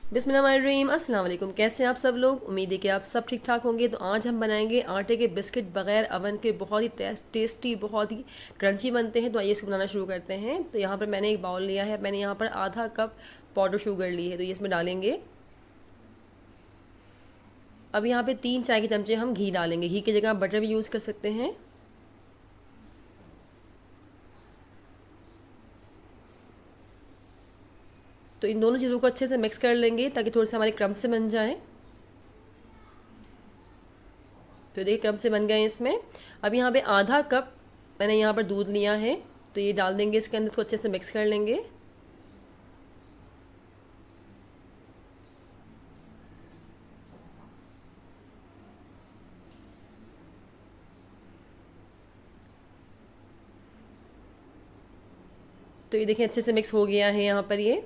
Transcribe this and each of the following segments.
बिस्मिल्लाहिर्रहमानिर्रहीम। अस्सलाम वालेकुम। कैसे हैं आप सब लोग? उम्मीद है कि आप सब ठीक ठाक होंगे। तो आज हम बनाएंगे आटे के बिस्किट बगैर अवन के। बहुत ही टेस्टी, बहुत ही क्रंची बनते हैं। तो आइए इसको बनाना शुरू करते हैं। तो यहाँ पर मैंने एक बाउल लिया है। मैंने यहाँ पर आधा कप पाउडर शुगर ली है, तो ये इसमें डालेंगे। अब यहाँ पे 3 चाय के चमचे हम घी डालेंगे। घी की जगह आप बटर भी यूज़ कर सकते हैं। तो इन दोनों चीज़ों को अच्छे से मिक्स कर लेंगे ताकि थोड़े से हमारे क्रम्स से बन जाएं। तो देखिए क्रम्स से बन गए इसमें। अब यहाँ पे आधा कप मैंने यहाँ पर दूध लिया है, तो ये डाल देंगे इसके अंदर। को अच्छे से मिक्स कर लेंगे। तो ये देखिए अच्छे से मिक्स हो गया है यहाँ पर ये।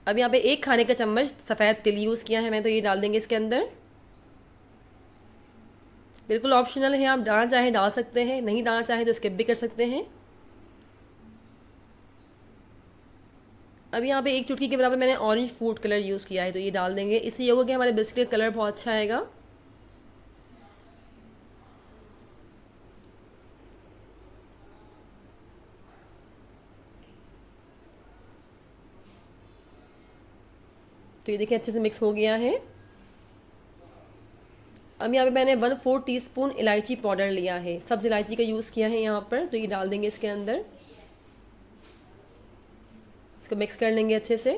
अब यहाँ पे 1 खाने का चम्मच सफ़ेद तिल यूज़ किया है मैं, तो ये डाल देंगे इसके अंदर। बिल्कुल ऑप्शनल है, आप डालना चाहें डाल सकते हैं, नहीं डालना चाहें तो स्किप भी कर सकते हैं। अब यहाँ पे 1 चुटकी के बराबर मैंने ऑरेंज फूड कलर यूज़ किया है, तो ये डाल देंगे। इससे ये होगा कि हमारे बिस्किट का कलर बहुत अच्छा आएगा। तो ये देखिए अच्छे से मिक्स हो गया है। अब यहाँ पे मैंने 1/4 टीस्पून इलायची पाउडर लिया है। सब्ज़ इलायची का यूज़ किया है यहाँ पर, तो ये डाल देंगे इसके अंदर। इसको मिक्स कर लेंगे अच्छे से।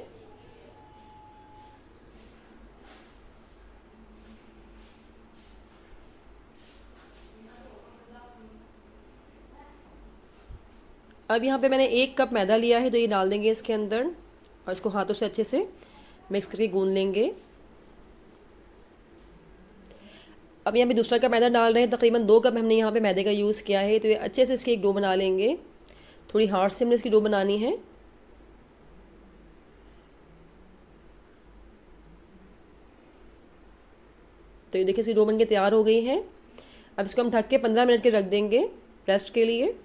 अब यहाँ पे मैंने 1 कप मैदा लिया है, तो ये डाल देंगे इसके अंदर और इसको हाथों से अच्छे से मिक्स करके गूंद लेंगे। अब यहाँ पे दूसरा कप मैदा डाल रहे हैं। तकरीबन 2 कप हमने यहाँ पे मैदे का यूज़ किया है, तो ये अच्छे से इसकी एक डो बना लेंगे। थोड़ी हार्ड से हमने इसकी डो बनानी है। तो ये देखिए इसकी डो बनके तैयार हो गई है। अब इसको हम ढक के 15 मिनट के रख देंगे रेस्ट के लिए।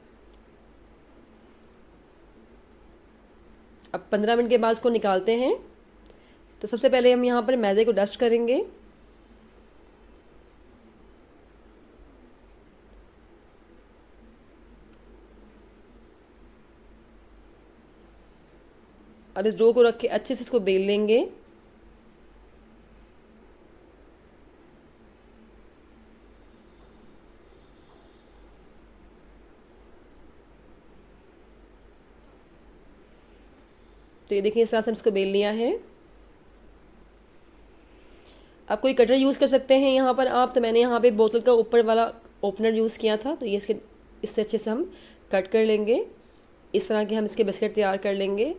अब 15 मिनट के बाद इसको निकालते हैं। तो सबसे पहले हम यहाँ पर मैदे को डस्ट करेंगे। अब इस डो को रख के अच्छे से इसको बेल लेंगे। तो ये देखिए इस तरह से इसको बेल लिया है। आप कोई कटर यूज़ कर सकते हैं यहाँ पर आप। तो मैंने यहाँ पे बोतल का ऊपर वाला ओपनर यूज़ किया था, तो ये इससे अच्छे से हम कट कर लेंगे। इस तरह के हम इसके बिस्किट तैयार कर लेंगे।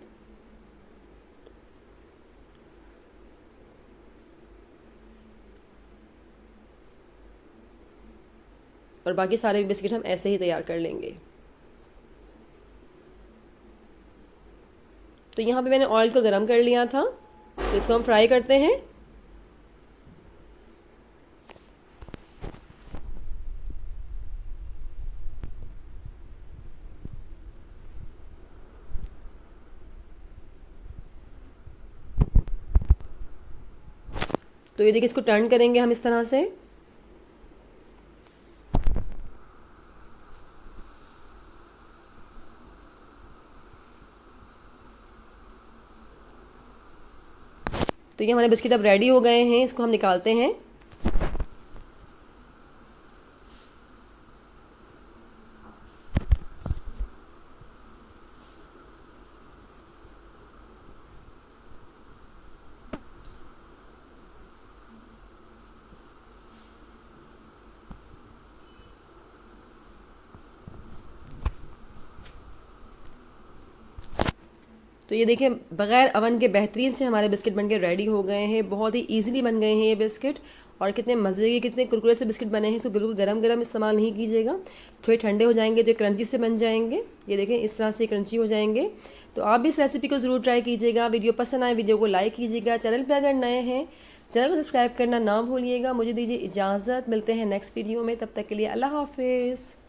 और बाकी सारे बिस्किट हम ऐसे ही तैयार कर लेंगे। तो यहाँ पे मैंने ऑयल को गरम कर लिया था, तो इसको हम फ्राई करते हैं। तो ये देखिए इसको टर्न करेंगे हम इस तरह से। तो ये हमारे बिस्किट अब रेडी हो गए हैं। इसको हम निकालते हैं। तो ये देखिए बग़ैर अवन के बेहतरीन से हमारे बिस्किट बनके रेडी हो गए हैं। बहुत ही इजीली बन गए हैं ये बिस्किट। और कितने मज़े के, कितने कुरकुरे से बिस्किट बने हैं। तो बिल्कुल गरम गरम इस्तेमाल नहीं कीजिएगा। थोड़े ठंडे हो जाएंगे तो क्रंची से बन जाएंगे। ये देखें इस तरह से क्रंची हो जाएंगे। तो आप भी इस रेसिपी को ज़रूर ट्राई कीजिएगा। वीडियो पसंद आए वीडियो को लाइक कीजिएगा। चैनल पर अगर नए हैं चैनल को सब्सक्राइब करना ना भूलिएगा। मुझे दीजिए इजाज़त। मिलते हैं नेक्स्ट वीडियो में, तब तक के लिए अल्लाह हाफिज़।